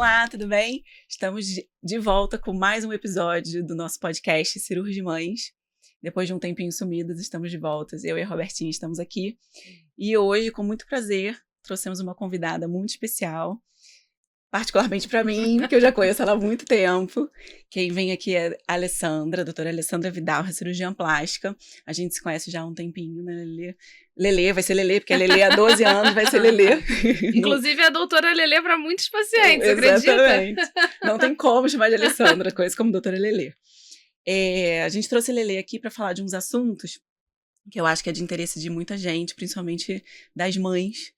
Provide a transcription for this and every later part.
Olá, tudo bem? Estamos de volta com mais um episódio do nosso podcast Cirurgimães. Depois de um tempinho sumidos, estamos de volta. Eu e a Robertinha estamos aqui. E hoje, com muito prazer, trouxemos uma convidada muito especial. Particularmente para mim, porque eu já conheço ela há muito tempo. Quem vem aqui é a Alessandra, a doutora Alessandra Vidal, é cirurgiã plástica. A gente se conhece já há um tempinho, né, Lelê? Lelê, vai ser Lelê, porque a Lelê há 12 anos vai ser Lelê. Inclusive, é a doutora Lelê para muitos pacientes, Exatamente. Acredita? Não tem como chamar de Alessandra, coisa como doutora Lelê. A gente trouxe a Lelê aqui para falar de uns assuntos que eu acho que é de interesse de muita gente, principalmente das mães,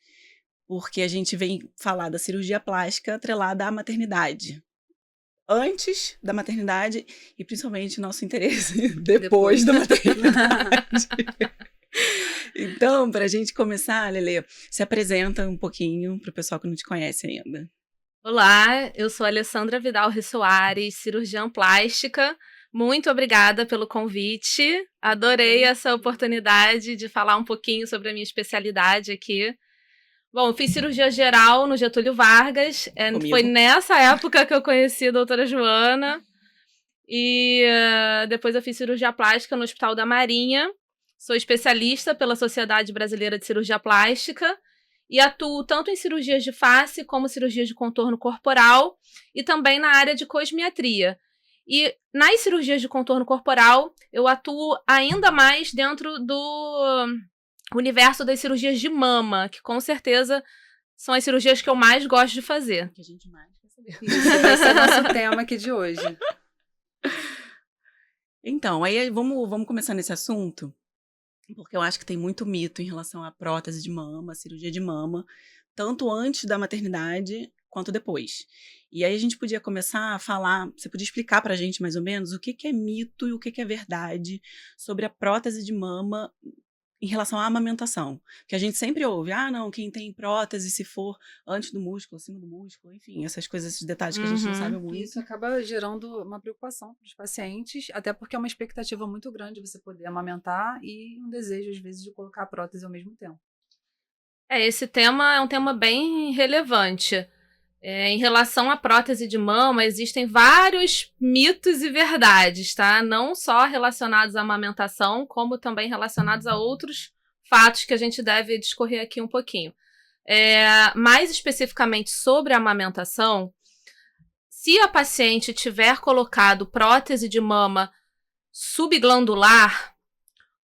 porque a gente vem falar da cirurgia plástica atrelada à maternidade. Antes da maternidade e principalmente nosso interesse depois da maternidade. Então, para a gente começar, Lelê, se apresenta um pouquinho para o pessoal que não te conhece ainda. Olá, eu sou a Alessandra Vidal Soares, cirurgiã plástica. Muito obrigada pelo convite. Adorei essa oportunidade de falar um pouquinho sobre a minha especialidade aqui. Bom, eu fiz cirurgia geral no Getúlio Vargas. Foi nessa época que eu conheci a doutora Joana. E depois eu fiz cirurgia plástica no Hospital da Marinha. Sou especialista pela Sociedade Brasileira de Cirurgia Plástica. E atuo tanto em cirurgias de face como cirurgias de contorno corporal. E também na área de cosmiatria. E nas cirurgias de contorno corporal, eu atuo ainda mais dentro do universo das cirurgias de mama, que com certeza são as cirurgias que eu mais gosto de fazer. Que a gente mais quer saber. Isso vai ser nosso tema aqui de hoje. Então, aí vamos começar nesse assunto, porque eu acho que tem muito mito em relação à prótese de mama, cirurgia de mama, tanto antes da maternidade quanto depois. E aí a gente podia começar a falar, você podia explicar pra gente mais ou menos o que é mito e o que é verdade sobre a prótese de mama em relação à amamentação. Que a gente sempre ouve, não, quem tem prótese, se for antes do músculo, acima do músculo, enfim, essas coisas, esses detalhes que a gente não sabe muito. Isso acaba gerando uma preocupação para os pacientes, até porque é uma expectativa muito grande você poder amamentar e um desejo, às vezes, de colocar a prótese ao mesmo tempo. Esse tema é um tema bem relevante. Em relação à prótese de mama, existem vários mitos e verdades, tá? Não só relacionados à amamentação, como também relacionados a outros fatos que a gente deve discorrer aqui um pouquinho. Mais especificamente sobre a amamentação, se a paciente tiver colocado prótese de mama subglandular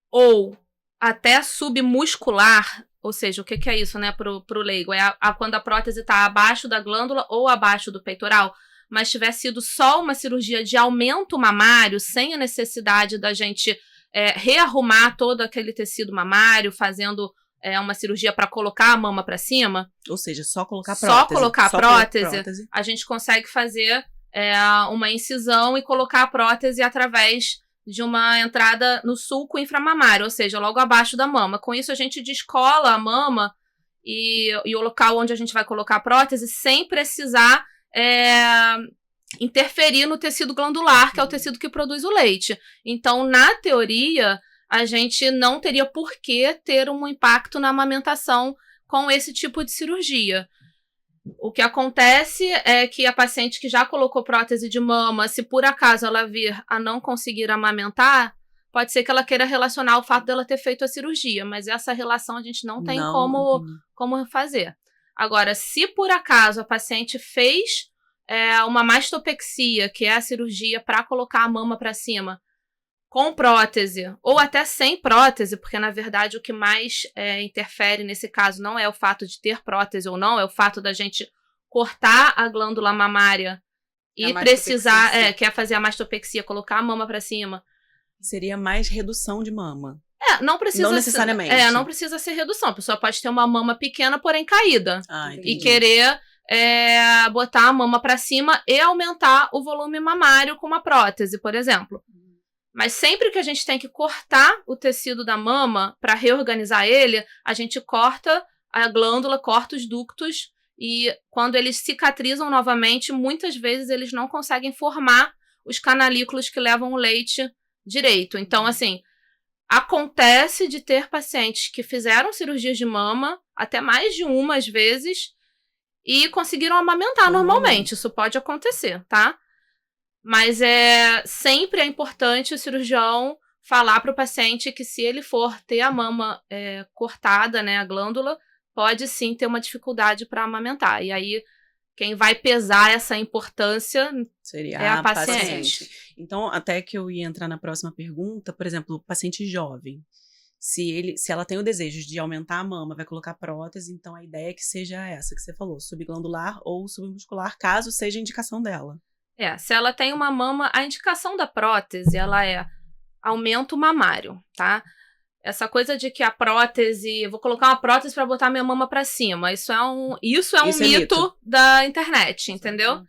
ou até submuscular, ou seja, o que é isso, né, pro leigo? Quando a prótese está abaixo da glândula ou abaixo do peitoral, mas tiver sido só uma cirurgia de aumento mamário, sem a necessidade da gente rearrumar todo aquele tecido mamário, fazendo uma cirurgia para colocar a mama para cima. Ou seja, só colocar prótese, a gente consegue fazer uma incisão e colocar a prótese através de uma entrada no sulco inframamário, ou seja, logo abaixo da mama. Com isso, a gente descola a mama e o local onde a gente vai colocar a prótese sem precisar interferir no tecido glandular, que é o tecido que produz o leite. Então, na teoria, a gente não teria por que ter um impacto na amamentação com esse tipo de cirurgia. O que acontece é que a paciente que já colocou prótese de mama, se por acaso ela vir a não conseguir amamentar, pode ser que ela queira relacionar o fato dela ter feito a cirurgia, mas essa relação a gente não tem como fazer. Agora, se por acaso a paciente fez uma mastopexia, que é a cirurgia para colocar a mama para cima, com prótese, ou até sem prótese, porque na verdade o que mais interfere nesse caso não é o fato de ter prótese ou não, é o fato da gente cortar a glândula mamária e precisar, quer fazer a mastopexia, colocar a mama para cima. Seria mais redução de mama. Não precisa. Não necessariamente. Não precisa ser redução. A pessoa pode ter uma mama pequena, porém caída. Entendi. E querer botar a mama para cima e aumentar o volume mamário com uma prótese, por exemplo. Mas sempre que a gente tem que cortar o tecido da mama para reorganizar ele, a gente corta a glândula, corta os ductos, e quando eles cicatrizam novamente, muitas vezes eles não conseguem formar os canalículos que levam o leite direito. Então, assim, acontece de ter pacientes que fizeram cirurgias de mama, até mais de uma às vezes, e conseguiram amamentar normalmente. Isso pode acontecer, tá? Mas sempre é importante o cirurgião falar para o paciente que se ele for ter a mama cortada, né, a glândula, pode sim ter uma dificuldade para amamentar. E aí, quem vai pesar essa importância seria é a paciente. Então, até que eu ia entrar na próxima pergunta, por exemplo, o paciente jovem, se ela tem o desejo de aumentar a mama, vai colocar prótese, então a ideia é que seja essa que você falou, subglandular ou submuscular, caso seja a indicação dela. Se ela tem uma mama, a indicação da prótese, ela é aumento mamário, tá? Essa coisa de que a prótese, vou colocar uma prótese para botar minha mama para cima, isso é um mito da internet, entendeu?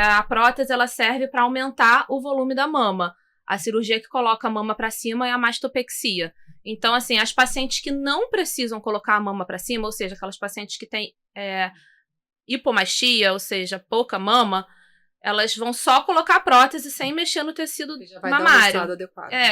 A prótese, ela serve para aumentar o volume da mama. A cirurgia que coloca a mama para cima é a mastopexia. Então, assim, as pacientes que não precisam colocar a mama para cima, ou seja, aquelas pacientes que têm hipomastia, ou seja, pouca mama, elas vão só colocar a prótese sem mexer no tecido mamário.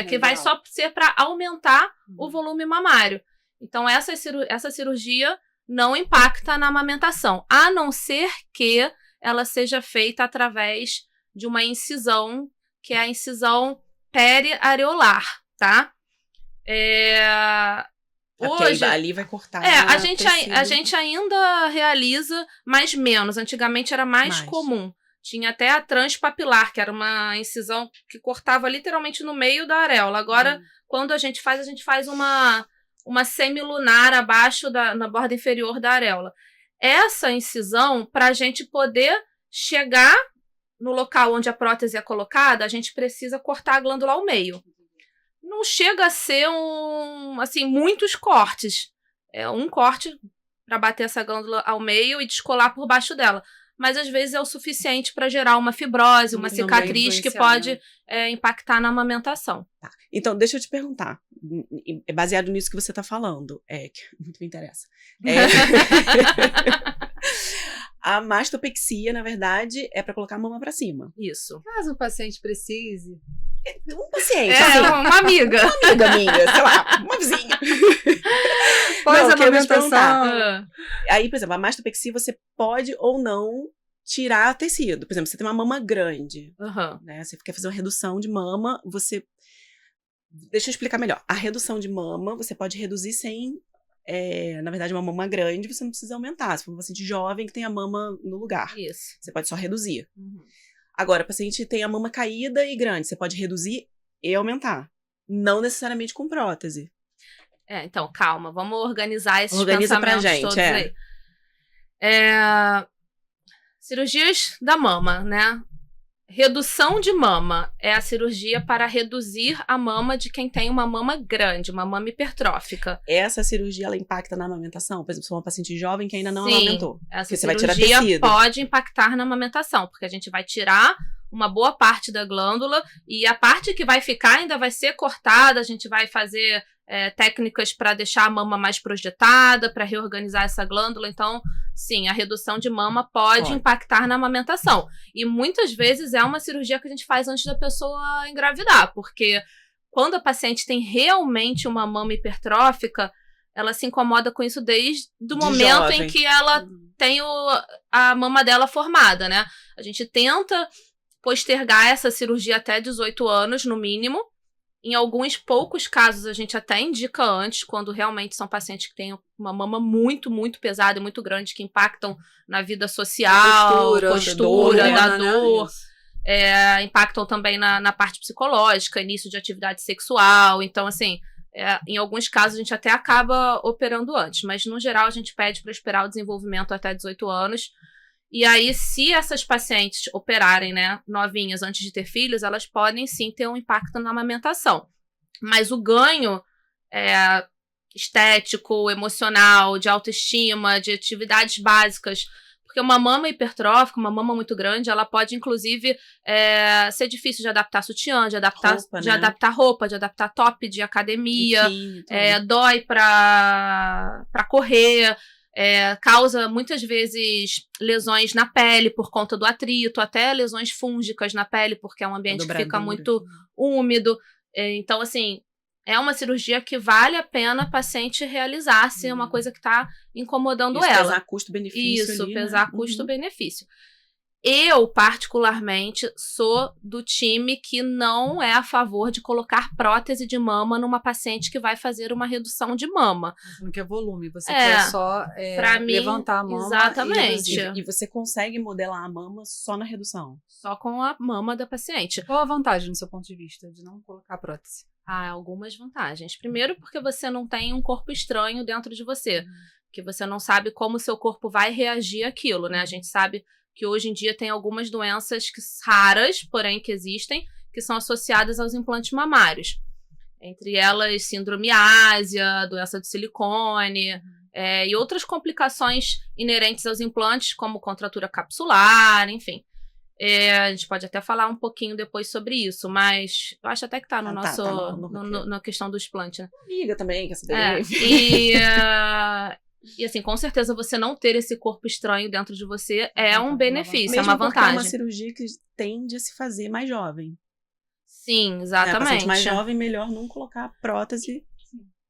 Que vai só ser para aumentar o volume mamário. Então, essa cirurgia não impacta na amamentação, a não ser que ela seja feita através de uma incisão, que é a incisão periareolar, tá? Hoje, ali vai cortar. A gente ainda realiza, mas menos. Antigamente era mais comum. Tinha até a transpapilar, que era uma incisão que cortava literalmente no meio da areola. Agora, quando a gente faz uma semilunar abaixo na borda inferior da areola. Essa incisão, para a gente poder chegar no local onde a prótese é colocada, a gente precisa cortar a glândula ao meio. Não chega a ser muitos cortes. É um corte para bater essa glândula ao meio e descolar por baixo dela. Mas às vezes é o suficiente para gerar uma fibrose, uma cicatriz que pode impactar na amamentação. Tá. Então, deixa eu te perguntar, baseado nisso que você está falando, que muito me interessa. A mastopexia, na verdade, é para colocar a mama para cima. Isso. Caso o paciente precise. Um paciente. Uma amiga. Uma amiga minha, sei lá, uma vizinha. Pós amamentação. Aí, por exemplo, a mastopexia você pode ou não tirar tecido. Por exemplo, você tem uma mama grande, né? Você quer fazer uma redução de mama, Deixa eu explicar melhor. A redução de mama, você pode reduzir sem... na verdade, uma mama grande, você não precisa aumentar. Se for um paciente jovem que tem a mama no lugar. Isso. Você pode só reduzir. Agora, o paciente tem a mama caída e grande, você pode reduzir e aumentar. Não necessariamente com prótese. Então, calma, vamos organizar esses pensamentos pra gente, todos aí. Cirurgias da mama, né? Redução de mama é a cirurgia para reduzir a mama de quem tem uma mama grande, uma mama hipertrófica. Essa cirurgia, ela impacta na amamentação? Por exemplo, se for uma paciente jovem que ainda não amamentou. Essa cirurgia pode impactar na amamentação, porque a gente vai tirar uma boa parte da glândula e a parte que vai ficar ainda vai ser cortada, a gente vai fazer técnicas para deixar a mama mais projetada, para reorganizar essa glândula. Então, sim, a redução de mama pode impactar na amamentação. E muitas vezes é uma cirurgia que a gente faz antes da pessoa engravidar, porque quando a paciente tem realmente uma mama hipertrófica, ela se incomoda com isso desde o momento em que ela tem a mama dela formada, né? A gente tenta postergar essa cirurgia até 18 anos, no mínimo. Em alguns poucos casos, a gente até indica antes, quando realmente são pacientes que têm uma mama muito, muito pesada e muito grande, que impactam na vida social, postura, da dor. Impactam também na parte psicológica, início de atividade sexual. Então, assim, em alguns casos, a gente até acaba operando antes. Mas, no geral, a gente pede para esperar o desenvolvimento até 18 anos. E aí, se essas pacientes operarem, né, novinhas antes de ter filhos, elas podem sim ter um impacto na amamentação. Mas o ganho estético, emocional, de autoestima, de atividades básicas, porque uma mama hipertrófica, uma mama muito grande, ela pode, inclusive, ser difícil de adaptar sutiã, de adaptar roupa, de adaptar top de academia, dói pra correr. Causa muitas vezes lesões na pele por conta do atrito, até lesões fúngicas na pele, porque é um ambiente que fica muito úmido. Então, assim, É uma cirurgia que vale a pena a paciente realizar se é uma coisa que está incomodando Isso, ela. pesar custo-benefício. Isso, ali, pesar né? custo-benefício. Eu, particularmente, sou do time que não é a favor de colocar prótese de mama numa paciente que vai fazer uma redução de mama. Você não quer volume, você É, quer só pra mim, levantar a mama exatamente. e reduzir. E você consegue modelar a mama só na redução. Só com a mama da paciente. Qual a vantagem, no seu ponto de vista, de não colocar prótese? Há algumas vantagens. Primeiro, porque você não tem um corpo estranho dentro de você. Que você não sabe como o seu corpo vai reagir àquilo, né? A gente sabe que hoje em dia tem algumas doenças raras, porém que existem, que são associadas aos implantes mamários. Entre elas, síndrome ásia, doença de silicone, e outras complicações inerentes aos implantes, como contratura capsular, enfim. A gente pode até falar um pouquinho depois sobre isso, mas eu acho até que tá no nosso. Na questão do explante, né? Amiga também, quer saber? E assim, com certeza você não ter esse corpo estranho dentro de você é um benefício, Mesmo é uma vantagem. É uma cirurgia que tende a se fazer mais jovem. Sim, exatamente. Paciente mais jovem, melhor não colocar prótese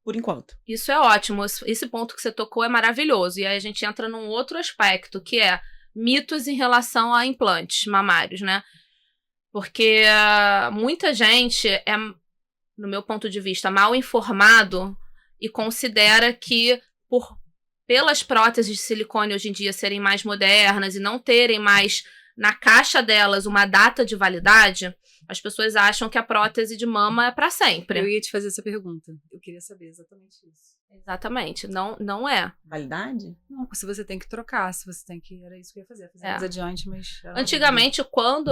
por enquanto. Isso é ótimo. Esse ponto que você tocou é maravilhoso. E aí a gente entra num outro aspecto, que é mitos em relação a implantes mamários, né? Porque muita gente é, no meu ponto de vista, mal informado e considera que pelas próteses de silicone hoje em dia serem mais modernas e não terem mais na caixa delas uma data de validade, as pessoas acham que a prótese de mama é para sempre. Eu ia te fazer essa pergunta. Eu queria saber exatamente isso. Exatamente. Não é. Validade? Não, se você tem que trocar, se você tem que... Era isso que eu ia fazer. Fazer mais adiante, mas... Antigamente,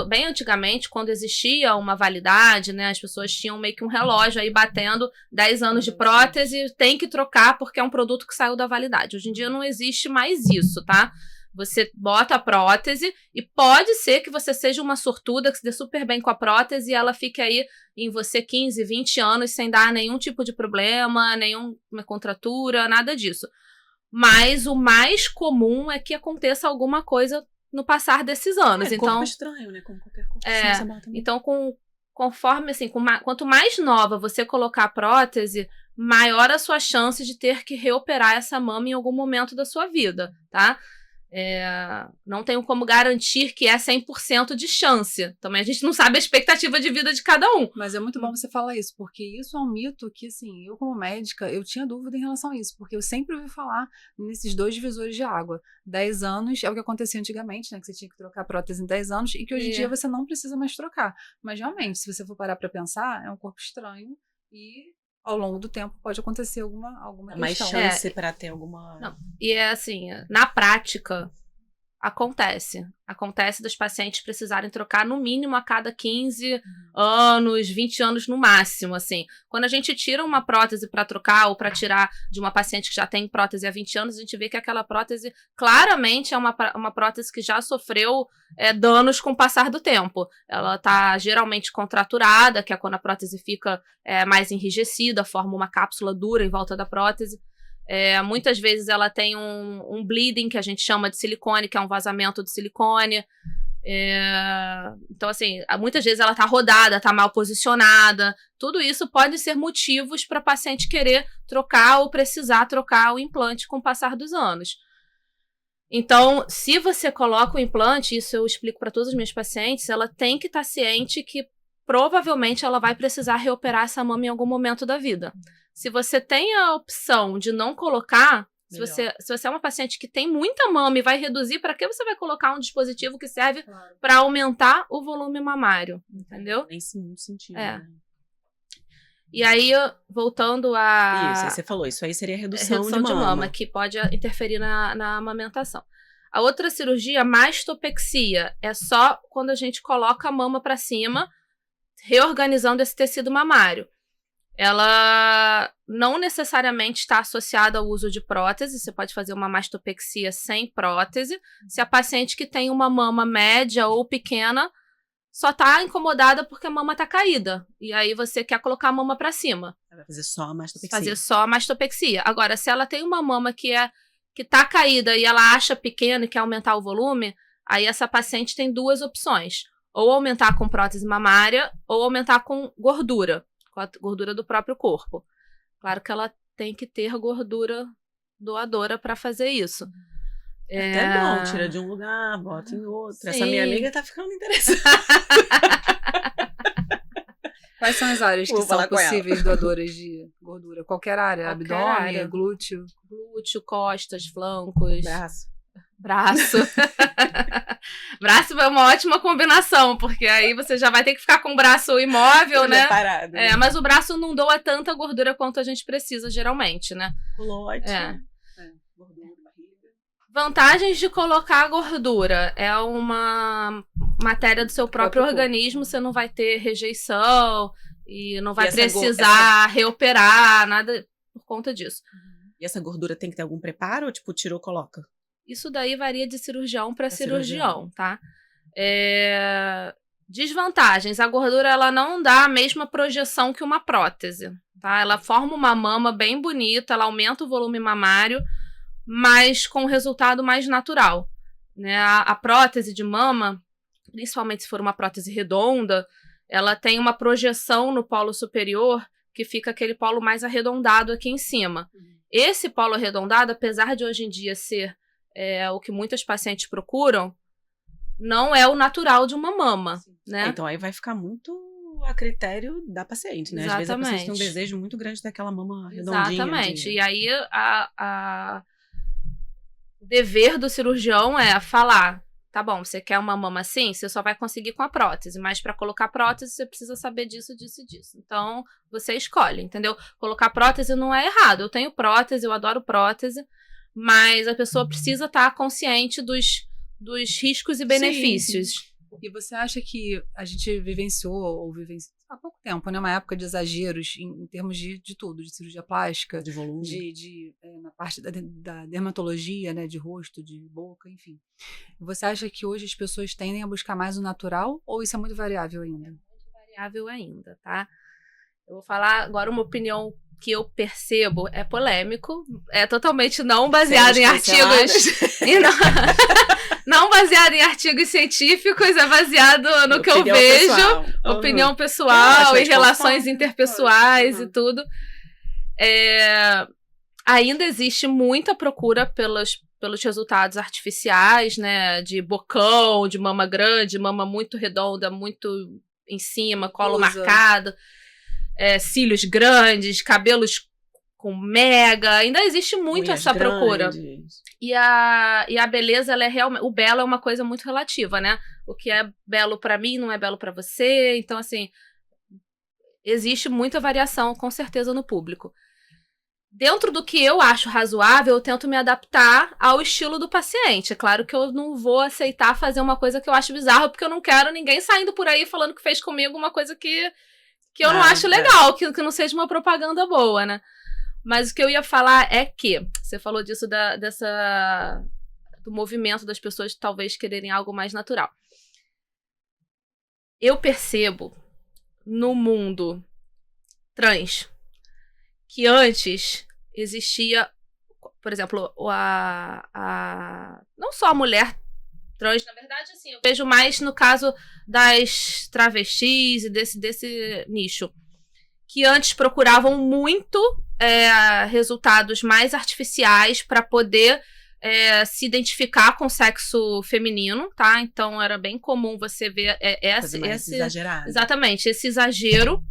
bem antigamente, quando existia uma validade, né, as pessoas tinham meio que um relógio aí batendo 10 anos de prótese, tem que trocar porque é um produto que saiu da validade. Hoje em dia não existe mais isso, tá? Você bota a prótese e pode ser que você seja uma sortuda, que se dê super bem com a prótese e ela fique aí em você 15, 20 anos sem dar nenhum tipo de problema, nenhuma contratura, nada disso. Mas o mais comum é que aconteça alguma coisa no passar desses anos. Então, corpo estranho, né? Como qualquer corpo estranho. Então, conforme, assim, quanto mais nova você colocar a prótese, maior a sua chance de ter que reoperar essa mama em algum momento da sua vida, tá? Não tenho como garantir que é 100% de chance. Também a gente não sabe a expectativa de vida de cada um. Mas é muito bom você falar isso, porque isso é um mito que, assim, eu como médica, eu tinha dúvida em relação a isso, porque eu sempre ouvi falar nesses 2 divisores de água. 10 anos é o que acontecia antigamente, né, que você tinha que trocar a prótese em 10 anos, e que hoje em dia você não precisa mais trocar. Mas realmente, se você for parar pra pensar, é um corpo estranho e... ao longo do tempo pode acontecer alguma questão. Mais chance para ter alguma... Não. E é assim, na prática, acontece dos pacientes precisarem trocar no mínimo a cada 15 anos, 20 anos no máximo, assim. Quando a gente tira uma prótese para trocar ou para tirar de uma paciente que já tem prótese há 20 anos, a gente vê que aquela prótese claramente é uma prótese que já sofreu danos com o passar do tempo. Ela está geralmente contraturada, que é quando a prótese fica mais enrijecida, forma uma cápsula dura em volta da prótese. Muitas vezes ela tem um bleeding, que a gente chama de silicone, que é um vazamento de silicone. Então, assim, muitas vezes ela tá rodada, tá mal posicionada. Tudo isso pode ser motivos para a paciente querer trocar ou precisar trocar o implante com o passar dos anos. Então, se você coloca o implante, isso eu explico para todas as minhas pacientes, ela tem que estar ciente que provavelmente ela vai precisar reoperar essa mama em algum momento da vida. Se você tem a opção de não colocar, se você é uma paciente que tem muita mama e vai reduzir, para que você vai colocar um dispositivo que serve para aumentar o volume mamário? Entendeu? Nem muito sentido. Né? E aí, voltando a... Isso, aí você falou, isso aí seria redução de mama, que pode interferir na amamentação. A outra cirurgia, mastopexia, é só quando a gente coloca a mama para cima, reorganizando esse tecido mamário. Ela não necessariamente está associada ao uso de prótese, você pode fazer uma mastopexia sem prótese. Se a paciente que tem uma mama média ou pequena só está incomodada porque a mama está caída, e aí você quer colocar a mama para cima. Vai fazer só a mastopexia. Fazer só a mastopexia. Agora, se ela tem uma mama que está caída e ela acha pequena e quer aumentar o volume, aí essa paciente tem 2 opções. Ou aumentar com prótese mamária, ou aumentar com gordura. com a gordura do próprio corpo. Claro que ela tem que ter gordura doadora para fazer isso. Até bom, tira de um lugar, bota em outro. Sim. Essa minha amiga tá ficando interessada. Quais são as áreas que Vou são falar com ela. possíveis doadoras de gordura? Qualquer área? Qualquer Abdômen, área. glúteo? Glúteo, costas, flancos, Braço. braço. Braço é uma ótima combinação, porque aí você já vai ter que ficar com o braço imóvel, né? Parado. Mas o braço não doa tanta gordura quanto a gente precisa, geralmente, né? Culote. Gordura, barriga. Vantagens de colocar a gordura. É uma matéria do seu próprio corpo. organismo, você não vai ter rejeição e não vai essa precisar reoperar, nada por conta disso. E essa gordura tem que ter algum preparo ou tipo, tirou, coloca? Isso daí varia de cirurgião para Pra cirurgião, tá? Desvantagens. A gordura ela não dá a mesma projeção que uma prótese, tá? Ela forma uma mama bem bonita, ela aumenta o volume mamário, mas com um resultado mais natural, né? A prótese de mama, principalmente se for uma prótese redonda, ela tem uma projeção no polo superior que fica aquele polo mais arredondado aqui em cima. Esse polo arredondado, apesar de hoje em dia ser o que muitas pacientes procuram, não é o natural de uma mama, né? Então aí vai ficar muito a critério da paciente, né? Às vezes a paciente tem um desejo muito grande daquela mama redondinha. Exatamente. E aí o dever do cirurgião é falar, tá bom, você quer uma mama assim, você só vai conseguir com a prótese, mas para colocar prótese você precisa saber disso, disso e disso. Então você escolhe, entendeu? Colocar prótese não é errado. Eu tenho prótese, eu adoro prótese, mas a pessoa precisa estar consciente dos riscos e benefícios. Sim. E você acha que a gente vivenciou há pouco tempo, né? Uma época de exageros em termos de tudo, de cirurgia plástica, De volume. na parte da dermatologia, né? De rosto, de boca, enfim. Você acha que hoje as pessoas tendem a buscar mais o natural ou isso é muito variável ainda? Muito variável ainda, tá? Eu vou falar agora uma opinião que eu percebo, é polêmico, é totalmente não baseado em artigos e não baseado em artigos científicos, é baseado no que eu vejo, opinião pessoal e relações interpessoais e tudo. Ainda existe muita procura pelos resultados artificiais, né, de bocão, de mama grande, mama muito redonda, muito em cima, colo marcado, cílios grandes, cabelos com mega, ainda existe muito Unhas essa procura. grandes. E a beleza, ela é realmente, o belo é uma coisa muito relativa, né? O que é belo pra mim não é belo pra você, então assim, existe muita variação, com certeza, no público. Dentro do que eu acho razoável, eu tento me adaptar ao estilo do paciente. É claro que eu não vou aceitar fazer uma coisa que eu acho bizarra, porque eu não quero ninguém saindo por aí falando que fez comigo uma coisa que eu não acho legal, que não seja uma propaganda boa, né? Mas o que eu ia falar é que, você falou disso do movimento das pessoas talvez quererem algo mais natural. Eu percebo no mundo trans que antes existia, por exemplo, não só a mulher trans, na verdade, assim, eu vejo mais no caso das travestis e desse nicho, que antes procuravam muito resultados mais artificiais para poder se identificar com o sexo feminino, tá? Então era bem comum você ver esse exagerado. Exatamente, esse exagero.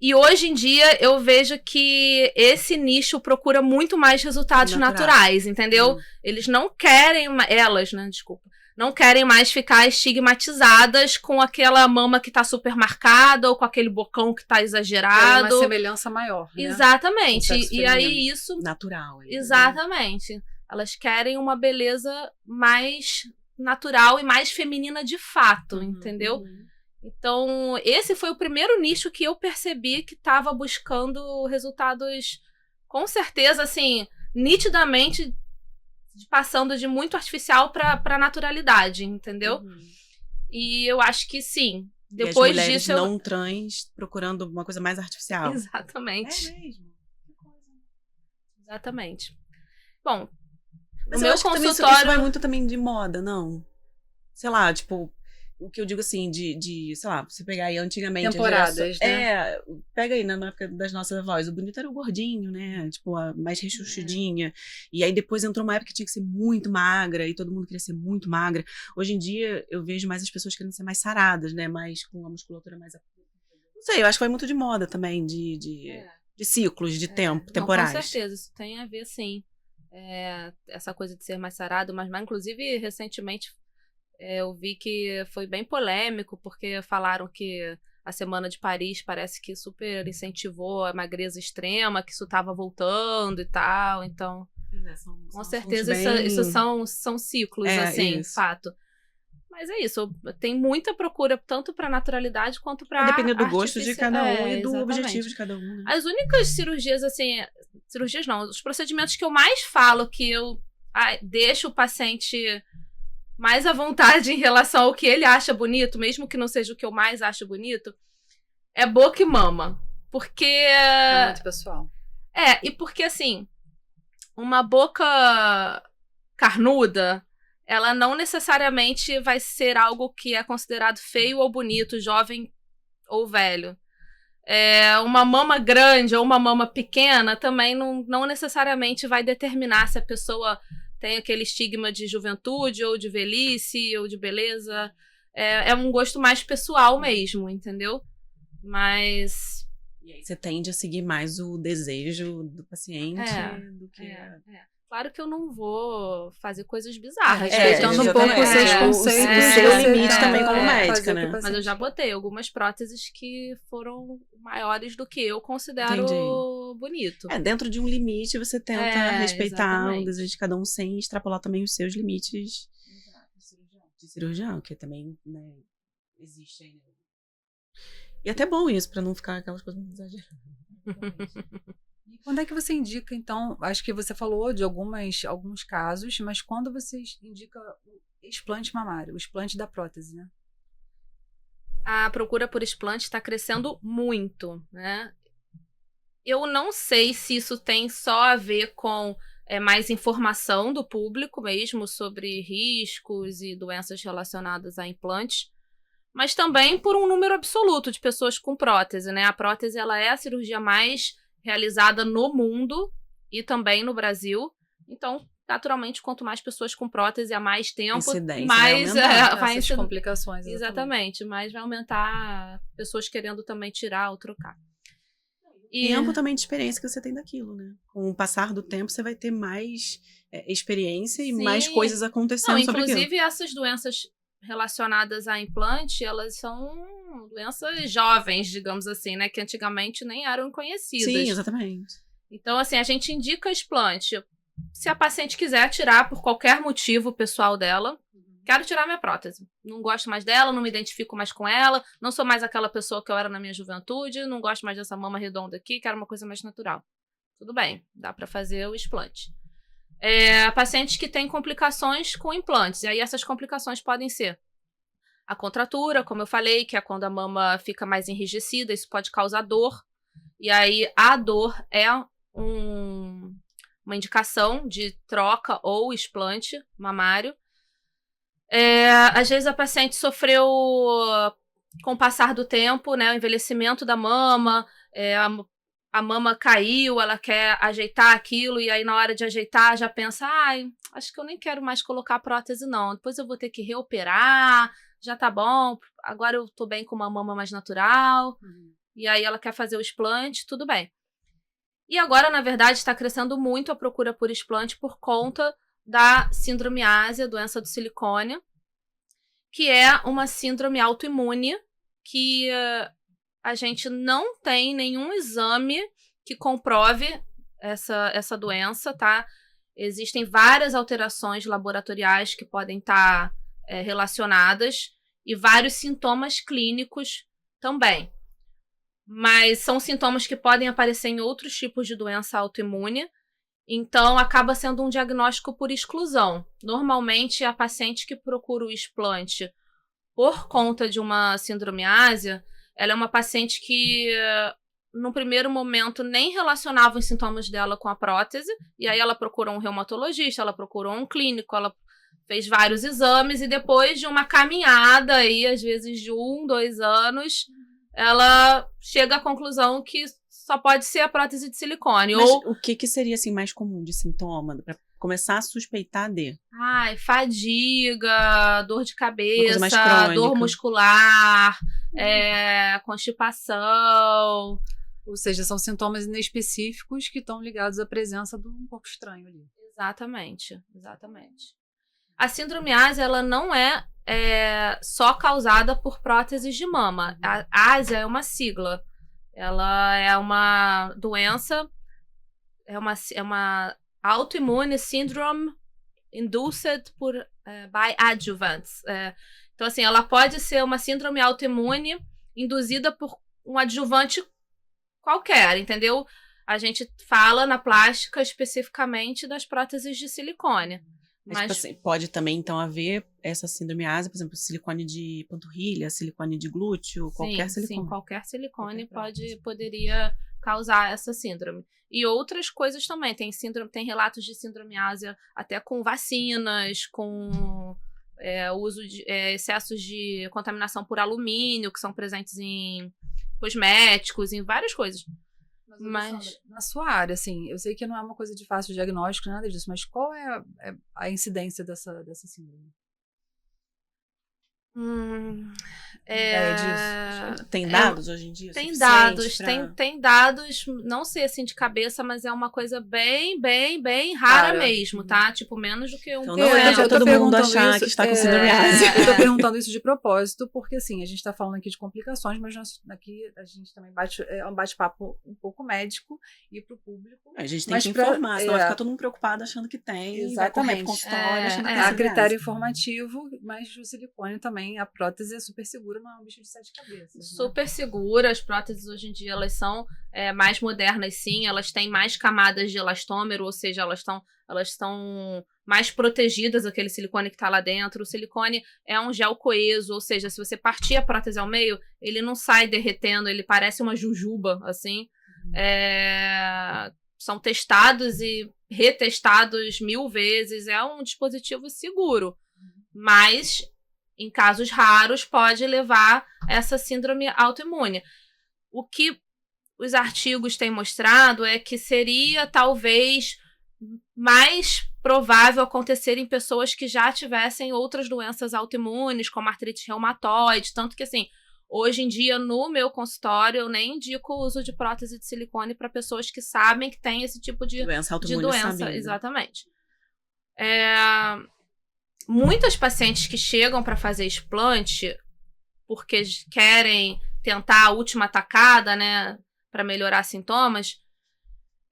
E hoje em dia eu vejo que esse nicho procura muito mais resultados naturais, entendeu? Eles não querem, elas, né, desculpa, não querem mais ficar estigmatizadas com aquela mama que tá super marcada ou com aquele bocão que tá exagerado. É uma semelhança maior, né? Exatamente. Com o sexo E feminino. aí isso... Natural. Exatamente. Elas querem uma beleza mais natural e mais feminina de fato, entendeu? Então, esse foi o primeiro nicho que eu percebi que estava buscando resultados, com certeza, assim, nitidamente passando de muito artificial para naturalidade, entendeu? E eu acho que sim. Depois e as mulheres disso não trans procurando uma coisa mais artificial. Exatamente. É mesmo. Que coisa. Exatamente. Bom, Mas no eu meu acho que também consultório... isso vai muito também de moda, não? Sei lá, tipo, o que eu digo assim, sei lá, você pegar aí antigamente. Temporadas, né? Pega aí na época das nossas avós. O bonito era o gordinho, né? Tipo, a mais rechuchudinha. E aí depois entrou uma época que tinha que ser muito magra, e todo mundo queria ser muito magra. Hoje em dia, eu vejo mais as pessoas querendo ser mais saradas, né? Mais com a musculatura mais. Não sei, eu acho que vai muito de moda também, de ciclos, de tempo, temporais. Com certeza, isso tem a ver, sim. Essa coisa de ser mais sarado, mas inclusive, recentemente, eu vi que foi bem polêmico, porque falaram que a Semana de Paris parece que super incentivou a magreza extrema, que isso estava voltando e tal, então... com certeza, isso são ciclos, assim, isso. fato. Mas é isso, tem muita procura tanto para naturalidade quanto para dependendo do gosto de cada um e do exatamente. objetivo de cada um. Né? As únicas cirurgias, assim, cirurgias não, os procedimentos que eu mais falo que eu deixo o paciente mais à vontade em relação ao que ele acha bonito, mesmo que não seja o que eu mais acho bonito, é boca e mama. Porque... é muito pessoal. E porque, assim, uma boca carnuda, ela não necessariamente vai ser algo que é considerado feio ou bonito, jovem ou velho. Uma mama grande ou uma mama pequena também não necessariamente vai determinar se a pessoa tem aquele estigma de juventude ou de velhice ou de beleza. É um gosto mais pessoal mesmo, entendeu? Mas... E aí você tende a seguir mais o desejo do paciente do que... Claro que eu não vou fazer coisas bizarras. Respeitando um pouco os seus conceitos. O seu limite também como médica, né? Mas eu já botei algumas próteses que foram maiores do que eu considero bonito. Dentro de um limite você tenta respeitar o desejo de cada um sem extrapolar também os seus limites de cirurgião, que também, né, existe aí. E até bom isso, pra não ficar aquelas coisas muito exageradas. E quando é que você indica, então, acho que você falou de alguns casos, mas quando você indica o explante mamário, o explante da prótese, né? A procura por explante está crescendo muito, né? Eu não sei se isso tem só a ver com mais informação do público mesmo sobre riscos e doenças relacionadas a implantes, mas também por um número absoluto de pessoas com prótese, né? A prótese, ela é a cirurgia mais realizada no mundo e também no Brasil. Então, naturalmente, quanto mais pessoas com prótese há mais tempo, mais vai essas complicações. Exatamente, mais vai aumentar pessoas querendo também tirar ou trocar. E tempo também de experiência que você tem daquilo, né? Com o passar do tempo, você vai ter mais experiência e mais coisas acontecendo sobre aquilo. Inclusive, essas doenças relacionadas a implante, elas são doenças jovens, digamos assim, né? Que antigamente nem eram conhecidas. Sim, exatamente. Então, assim, a gente indica explante. Se a paciente quiser tirar por qualquer motivo pessoal dela, quero tirar minha prótese. Não gosto mais dela, não me identifico mais com ela, não sou mais aquela pessoa que eu era na minha juventude, não gosto mais dessa mama redonda aqui, quero uma coisa mais natural. Tudo bem, dá pra fazer o explante. Pacientes que têm complicações com implantes. E aí essas complicações podem ser a contratura, como eu falei, que é quando a mama fica mais enrijecida, isso pode causar dor. E aí a dor é uma indicação de troca ou explante mamário. Às vezes a paciente sofreu, com o passar do tempo, né, o envelhecimento da mama, a mama caiu, ela quer ajeitar aquilo, e aí na hora de ajeitar já pensa, acho que eu nem quero mais colocar prótese não, depois eu vou ter que reoperar, já tá bom, agora eu tô bem com uma mama mais natural, e aí ela quer fazer o explante, tudo bem. E agora, na verdade, está crescendo muito a procura por explante por conta da síndrome ásia, doença do silicone, que é uma síndrome autoimune que a gente não tem nenhum exame que comprove essa doença, tá? Existem várias alterações laboratoriais que podem estar relacionadas e vários sintomas clínicos também. Mas são sintomas que podem aparecer em outros tipos de doença autoimune, então acaba sendo um diagnóstico por exclusão. Normalmente, a paciente que procura o explante por conta de uma síndrome ásia, ela é uma paciente que, no primeiro momento, nem relacionava os sintomas dela com a prótese, e aí ela procurou um reumatologista, ela procurou um clínico, ela fez vários exames e depois de uma caminhada aí, às vezes de 1, 2 anos, ela chega à conclusão que só pode ser a prótese de silicone. Mas Ou o que seria assim mais comum de sintoma para começar a suspeitar de? fadiga, dor de coisa mais cabeça, crônica. dor muscular, constipação. Ou seja, são sintomas inespecíficos que estão ligados à presença de um corpo estranho ali. Exatamente. A síndrome-ASA, ela não é só causada por próteses de mama. A ASA é uma sigla. Ela é uma doença, é uma autoimmune syndrome induced by adjuvants. Então, assim, ela pode ser uma síndrome autoimune induzida por um adjuvante qualquer, entendeu? A gente fala na plástica especificamente das próteses de silicone. Mas, tipo assim, pode também, então, haver essa síndrome ASA, por exemplo, silicone de panturrilha, silicone de glúteo, qualquer silicone. Sim, qualquer silicone poderia causar essa síndrome. E outras coisas também. Tem relatos de síndrome ASA até com vacinas, com uso de excessos de contaminação por alumínio, que são presentes em cosméticos, em várias coisas. Mas na sua área, assim, eu sei que não é uma coisa de fácil diagnóstico, nada disso, mas qual é a incidência dessa síndrome? Ideia disso? Tem dados hoje em dia? Tem dados, tem dados, não sei assim de cabeça, mas é uma coisa bem, bem, bem rara mesmo, tá? Tipo, menos do que um. Então não é pra todo mundo achar que está com síndrome ASA. Eu tô perguntando isso de propósito, porque assim, a gente tá falando aqui de complicações, mas aqui a gente também é um bate-papo um pouco médico e pro público. A gente tem que informar, senão vai ficar todo mundo preocupado achando que tem. Exatamente. Consultório, achando que tem a critério informativo, mas o silicone também, a prótese é super segura, não é um bicho de 7 cabeças. Super segura, as próteses hoje em dia elas são mais modernas, sim, elas têm mais camadas de elastômero, ou seja, elas estão mais protegidas daquele silicone que está lá dentro. O silicone é um gel coeso, ou seja, se você partir a prótese ao meio, ele não sai derretendo, ele parece uma jujuba, assim. São testados e retestados 1000 vezes, é um dispositivo seguro, mas em casos raros, pode levar essa síndrome autoimune. O que os artigos têm mostrado é que seria, talvez, mais provável acontecer em pessoas que já tivessem outras doenças autoimunes, como artrite reumatoide, tanto que, assim, hoje em dia, no meu consultório, eu nem indico o uso de prótese de silicone para pessoas que sabem que tem esse tipo de doença autoimune. Exatamente. Muitas pacientes que chegam para fazer explante porque querem tentar a última tacada, né, para melhorar sintomas,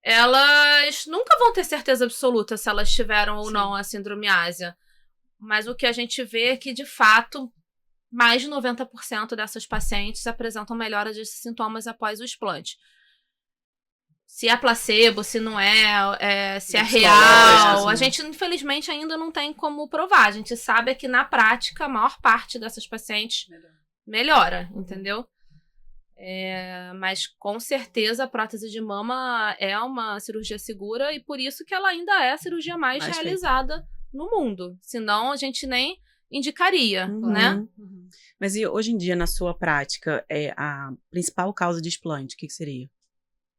elas nunca vão ter certeza absoluta se elas tiveram ou não a síndrome ASA. Mas o que a gente vê é que, de fato, mais de 90% dessas pacientes apresentam melhora de sintomas após o explante. Se é placebo, se não se é real. A gente, infelizmente, ainda não tem como provar. A gente sabe que, na prática, a maior parte dessas pacientes melhora, entendeu? Mas, com certeza, a prótese de mama é uma cirurgia segura e por isso que ela ainda é a cirurgia mais realizada no mundo. Senão, a gente nem indicaria, né? Mas e hoje em dia, na sua prática, a principal causa de explante, o que seria?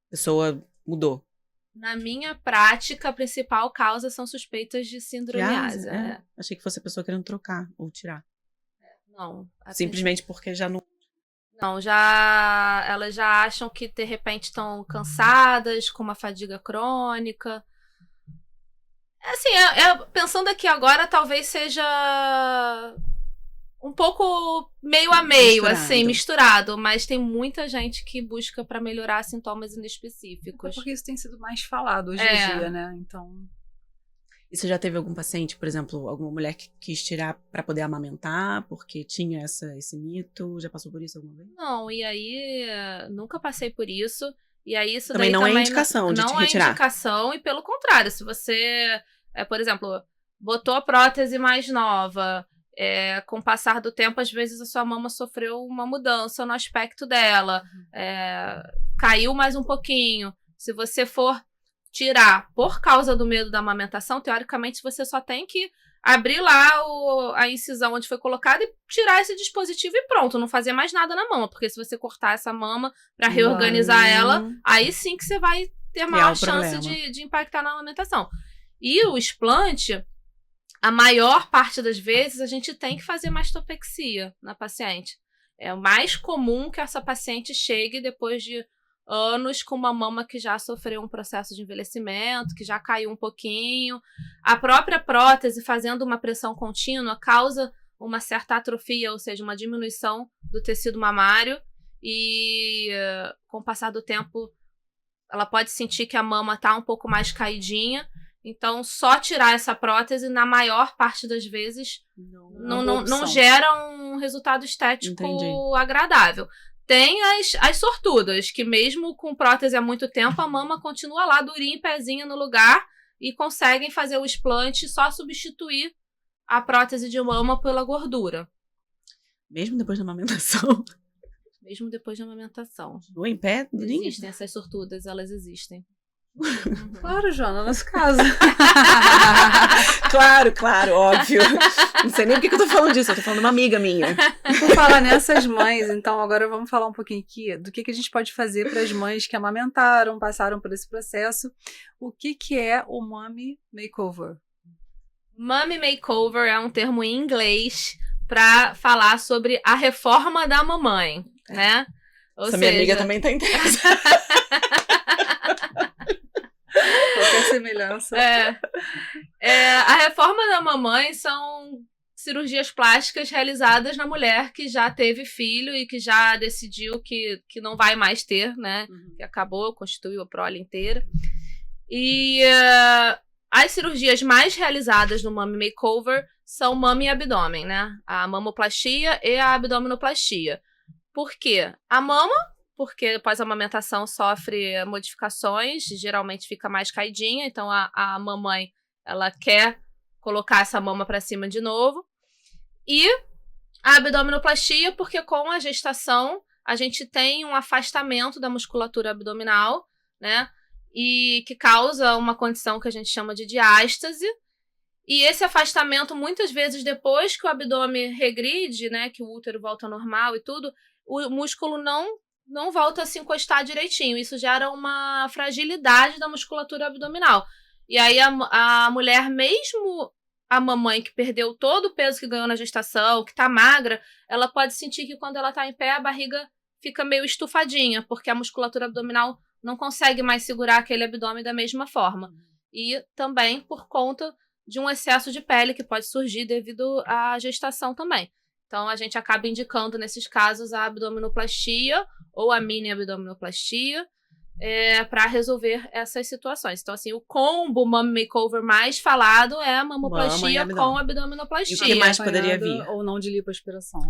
A pessoa mudou? Na minha prática, a principal causa são suspeitas de síndrome ASA. Achei que fosse a pessoa querendo trocar ou tirar. Não. Simplesmente porque já não... Não, elas já acham que de repente estão cansadas, com uma fadiga crônica. Assim, pensando aqui agora, talvez seja um pouco meio a meio, assim, misturado. Mas tem muita gente que busca para melhorar sintomas inespecíficos. Porque isso tem sido mais falado hoje em dia, né? Então... E você já teve algum paciente, por exemplo, alguma mulher que quis tirar para poder amamentar, porque tinha esse mito? Já passou por isso alguma vez? Não, e aí nunca passei por isso. E aí isso também daí não é indicação de te retirar. Não é indicação, e pelo contrário, se você, por exemplo, botou a prótese mais nova, com o passar do tempo, às vezes a sua mama sofreu uma mudança no aspecto dela, caiu mais um pouquinho. Se você for tirar por causa do medo da amamentação, teoricamente você só tem que abrir lá a incisão onde foi colocada e tirar esse dispositivo e pronto, não fazer mais nada na mama, porque se você cortar essa mama pra reorganizar ela, aí sim que você vai ter maior chance de impactar na amamentação. E o explante, a maior parte das vezes, a gente tem que fazer mastopexia na paciente. É o mais comum que essa paciente chegue depois de anos com uma mama que já sofreu um processo de envelhecimento, que já caiu um pouquinho. A própria prótese, fazendo uma pressão contínua, causa uma certa atrofia, ou seja, uma diminuição do tecido mamário. E com o passar do tempo, ela pode sentir que a mama está um pouco mais caidinha. Então, só tirar essa prótese, na maior parte das vezes, não gera um resultado estético agradável. Tem as sortudas, que mesmo com prótese há muito tempo, a mama continua lá durinha, pezinha no lugar, e conseguem fazer o explante e só substituir a prótese de mama pela gordura. Mesmo depois da amamentação? Mesmo depois da amamentação. Ou em pé? Existem essas sortudas, elas existem. Claro, Joana, no nosso caso. Claro, óbvio. Não sei nem porque que eu tô falando disso, eu tô falando de uma amiga minha. Por falar nessas mães, então agora vamos falar um pouquinho aqui do que a gente pode fazer para as mães que amamentaram, passaram por esse processo. O que é o Mommy Makeover? Mommy Makeover é um termo em inglês para falar sobre a reforma da mamãe, né? Ou Essa minha amiga também tá interessada. Qualquer semelhança. A reforma da mamãe são cirurgias plásticas realizadas na mulher que já teve filho e que já decidiu que não vai mais ter, né? Que acabou, constituiu a prole inteira. E as cirurgias mais realizadas no Mommy Makeover são mama e abdômen, né? A mamoplastia e a abdominoplastia. Por quê? A mama, porque após a amamentação sofre modificações, geralmente fica mais caidinha, então a mamãe, ela quer colocar essa mama para cima de novo. E a abdominoplastia, porque com a gestação a gente tem um afastamento da musculatura abdominal, né? E que causa uma condição que a gente chama de diástase. E esse afastamento, muitas vezes depois que o abdômen regride, né, que o útero volta ao normal e tudo, o músculo não volta a se encostar direitinho. Isso gera uma fragilidade da musculatura abdominal. E aí a mulher, mesmo a mamãe que perdeu todo o peso que ganhou na gestação, que tá magra, ela pode sentir que quando ela tá em pé, a barriga fica meio estufadinha, porque a musculatura abdominal não consegue mais segurar aquele abdômen da mesma forma. E também por conta de um excesso de pele que pode surgir devido à gestação também. Então, a gente acaba indicando, nesses casos, a abdominoplastia ou a mini abdominoplastia para resolver essas situações. Então, assim, o combo Mommy Makeover mais falado é a mamoplastia com abdominoplastia. E o que mais poderia vir? Ou não de lipoaspiração.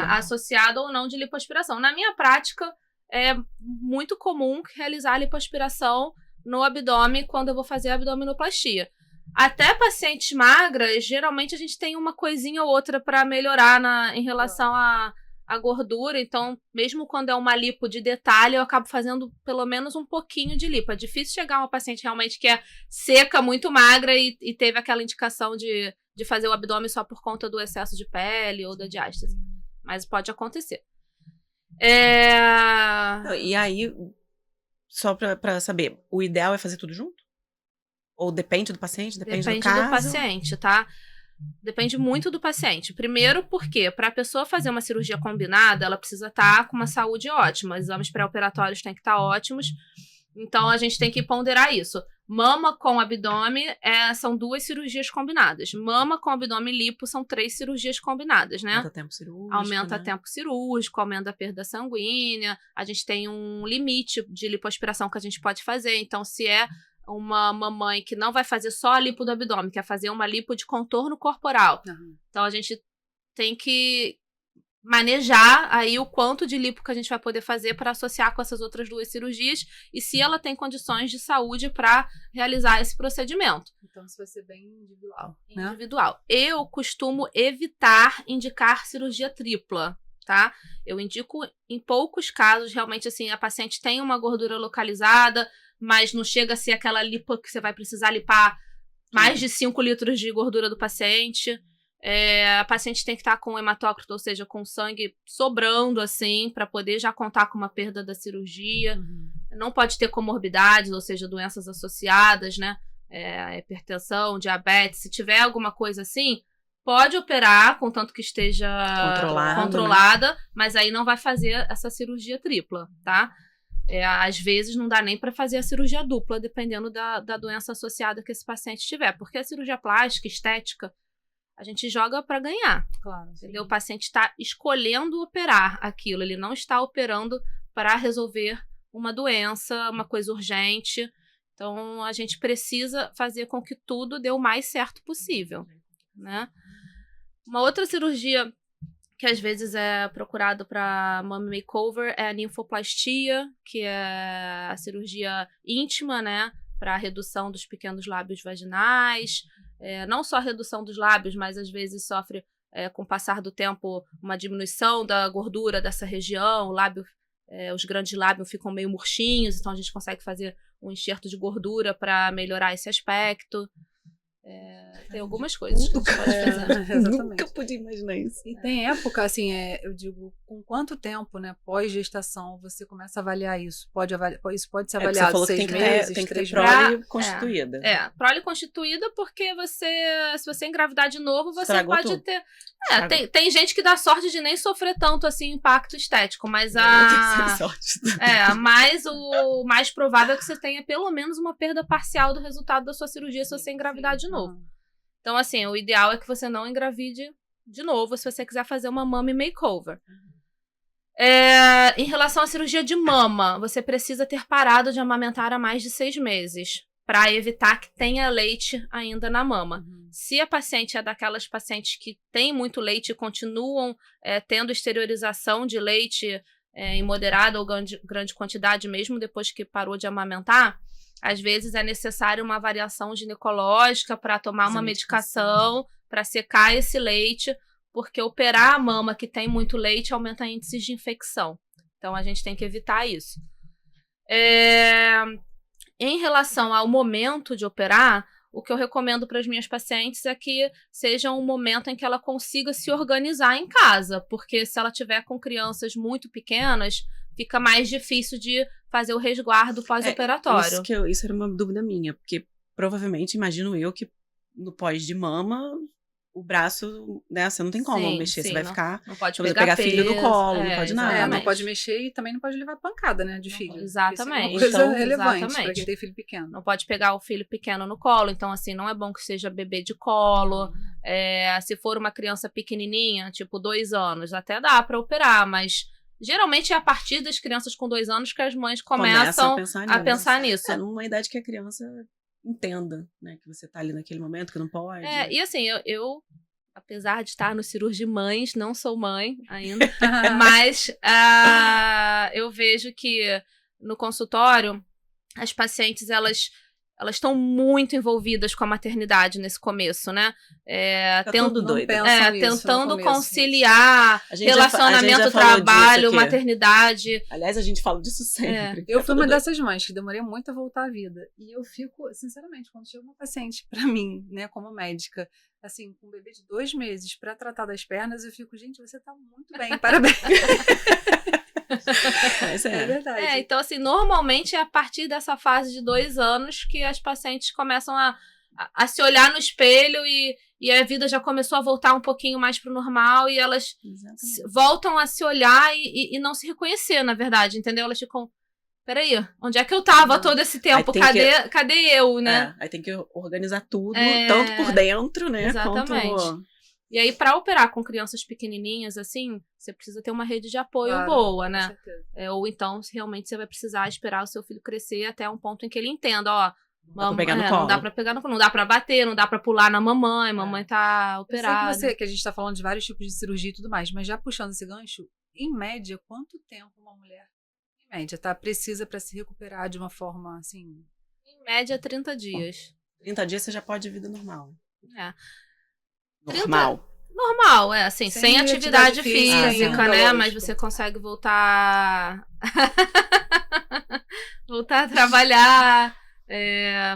Associado ou não de lipoaspiração. Na minha prática, é muito comum realizar a lipoaspiração no abdômen quando eu vou fazer a abdominoplastia. Até pacientes magras, geralmente a gente tem uma coisinha ou outra para melhorar em relação à gordura. Então, mesmo quando é uma lipo de detalhe, eu acabo fazendo pelo menos um pouquinho de lipo. É difícil chegar uma paciente realmente que é seca, muito magra e teve aquela indicação de fazer o abdômen só por conta do excesso de pele ou da diástase. Mas pode acontecer. E aí, só para saber, o ideal é fazer tudo junto? Ou depende do paciente? Depende do caso? Depende do paciente, tá? Depende muito do paciente. Primeiro porque, para a pessoa fazer uma cirurgia combinada, ela precisa estar com uma saúde ótima. Os exames pré-operatórios têm que estar ótimos. Então, a gente tem que ponderar isso. Mama com abdômen são 2 cirurgias combinadas. Mama com abdômen lipo são 3 cirurgias combinadas, né? Aumenta tempo cirúrgico. Aumenta tempo cirúrgico, aumenta a perda sanguínea. A gente tem um limite de lipoaspiração que a gente pode fazer. Então, se é uma mamãe que não vai fazer só a lipo do abdômen, quer fazer uma lipo de contorno corporal. Então, a gente tem que manejar aí o quanto de lipo que a gente vai poder fazer para associar com essas outras 2 cirurgias e se ela tem condições de saúde para realizar esse procedimento. Então, isso vai ser bem individual. Individual. Eu costumo evitar indicar cirurgia tripla, tá? Eu indico em poucos casos, realmente, assim, a paciente tem uma gordura localizada, mas não chega a ser aquela lipo que você vai precisar lipar mais de 5 litros de gordura do paciente. A paciente tem que estar com hematócrito, ou seja, com sangue sobrando, assim, para poder já contar com uma perda da cirurgia. Não pode ter comorbidades, ou seja, doenças associadas, né? Hipertensão, diabetes. Se tiver alguma coisa assim, pode operar, contanto que esteja controlada, né? Mas aí não vai fazer essa cirurgia tripla, tá? Às vezes não dá nem para fazer a cirurgia dupla, dependendo da doença associada que esse paciente tiver. Porque a cirurgia plástica, estética, a gente joga para ganhar. Claro, entendeu? O paciente está escolhendo operar aquilo, ele não está operando para resolver uma doença, uma coisa urgente. Então, a gente precisa fazer com que tudo dê o mais certo possível, né? Uma outra cirurgia que às vezes é procurado para mummy makeover é a ninfoplastia, que é a cirurgia íntima, né? Para a redução dos pequenos lábios vaginais. Não só a redução dos lábios, mas às vezes sofre, com o passar do tempo, uma diminuição da gordura dessa região. Os grandes lábios ficam meio murchinhos, então a gente consegue fazer um enxerto de gordura para melhorar esse aspecto. Tem algumas coisas que a gente pode fazer. Nunca podia imaginar isso. E tem época, assim, eu digo, com quanto tempo, né, pós-gestação, você começa a avaliar isso? Isso pode ser avaliado você falou 6 que meses, tem que ter 3 prole meses? constituída. Prole constituída porque se você engravidar de novo, você Estragou pode tudo. ter... Tem gente que dá sorte de nem sofrer tanto, assim, impacto estético, mas mas o mais provável é que você tenha pelo menos uma perda parcial do resultado da sua cirurgia se você engravidar de novo. Então, assim, o ideal é que você não engravide de novo se você quiser fazer uma mummy makeover. Em relação à cirurgia de mama, você precisa ter parado de amamentar há mais de 6 meses para evitar que tenha leite ainda na mama. Se a paciente é daquelas pacientes que têm muito leite e continuam tendo exteriorização de leite em moderada ou grande quantidade, mesmo depois que parou de amamentar, às vezes é necessário uma avaliação ginecológica para tomar uma medicação para secar esse leite, porque operar a mama que tem muito leite aumenta índices de infecção. Então, a gente tem que evitar isso. Em relação ao momento de operar, o que eu recomendo para as minhas pacientes é que seja um momento em que ela consiga se organizar em casa, porque se ela tiver com crianças muito pequenas, fica mais difícil de fazer o resguardo pós-operatório. Isso era uma dúvida minha, porque provavelmente, imagino eu, que no pós de mama, o braço, né, você não tem como mexer, você vai ficar... Não pode pegar filho no colo, não pode nada. Não pode mexer e também não pode levar pancada, né, de filho. Exatamente. Isso é uma coisa relevante exatamente. para quem tem filho pequeno. Não pode pegar o filho pequeno no colo, então, assim, não é bom que seja bebê de colo. Se for uma criança pequenininha, tipo 2 anos, até dá para operar, mas... Geralmente é a partir das crianças com 2 anos que as mães começam a pensar nisso. Numa idade que a criança entenda, né, que você tá ali naquele momento, que não pode. E assim, eu apesar de estar no Cirurgimães, não sou mãe ainda, mas eu vejo que no consultório as pacientes, elas estão muito envolvidas com a maternidade nesse começo, né? Tudo doido. Tentando conciliar relacionamento, trabalho, maternidade. Aliás, a gente fala disso sempre. Eu fui uma dessas mães que demorei muito a voltar à vida. E eu fico, sinceramente, quando chega uma paciente pra mim, né, como médica, assim, com um bebê de 2 meses pra tratar das pernas, eu fico, gente, você tá muito bem, parabéns. É verdade. Então, assim, normalmente é a partir dessa fase de 2 anos que as pacientes começam a se olhar no espelho e a vida já começou a voltar um pouquinho mais pro normal e elas voltam a se olhar e não se reconhecer, na verdade, entendeu? Elas ficam, peraí, onde é que eu tava todo esse tempo? Cadê eu, né? Aí tem que organizar tudo, tanto por dentro, né? Exatamente. Quanto... E aí, para operar com crianças pequenininhas, assim, você precisa ter uma rede de apoio boa, né? Ou então, realmente, você vai precisar esperar o seu filho crescer até um ponto em que ele entenda, ó, não dá pra pegar no colo, não dá pra bater, não dá pra pular na mamãe tá operada. Eu sei que a gente tá falando de vários tipos de cirurgia e tudo mais, mas já puxando esse gancho, em média, quanto tempo uma mulher, em média, precisa pra se recuperar de uma forma, assim... Em média, 30 dias. 30 dias você já pode ir vida normal. Normal, assim, sem atividade física, né? Mas você consegue voltar a trabalhar,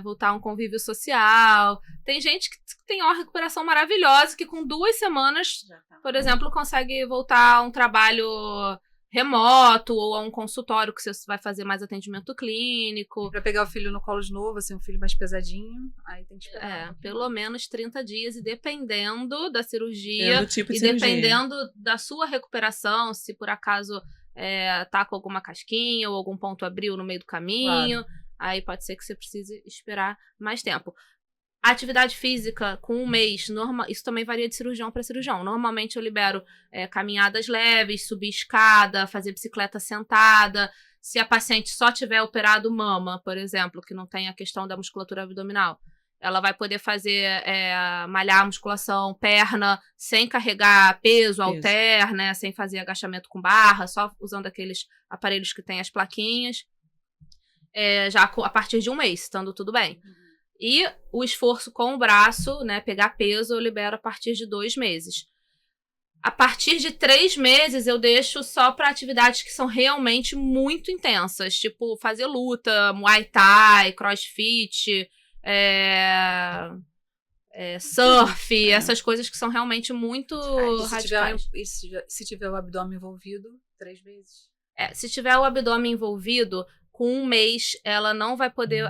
voltar a um convívio social. Tem gente que tem uma recuperação maravilhosa, que com 2 semanas, por exemplo, consegue voltar a um trabalho remoto ou a um consultório que você vai fazer mais atendimento clínico. Pra pegar o filho no colo de novo, assim, um filho mais pesadinho, aí tem que esperar. Pelo menos 30 dias, e dependendo da cirurgia, tipo de e cirurgia. dependendo da sua recuperação, se por acaso tá com alguma casquinha ou algum ponto abriu no meio do caminho, aí pode ser que você precise esperar mais tempo. A atividade física com 1 mês, isso também varia de cirurgião para cirurgião. Normalmente eu libero caminhadas leves, subir escada, fazer bicicleta sentada. Se a paciente só tiver operado mama, por exemplo, que não tem a questão da musculatura abdominal, ela vai poder fazer, malhar a musculação, perna, sem carregar peso, halter, né, sem fazer agachamento com barra, só usando aqueles aparelhos que tem as plaquinhas, já a partir de 1 mês, estando tudo bem. E o esforço com o braço, né, pegar peso, eu libero a partir de 2 meses. A partir de 3 meses, eu deixo só para atividades que são realmente muito intensas, tipo fazer luta, muay thai, crossfit, surf, essas coisas que são realmente muito radicais. Se tiver o abdômen envolvido, 3 meses? Se tiver o abdômen envolvido, com 1 mês,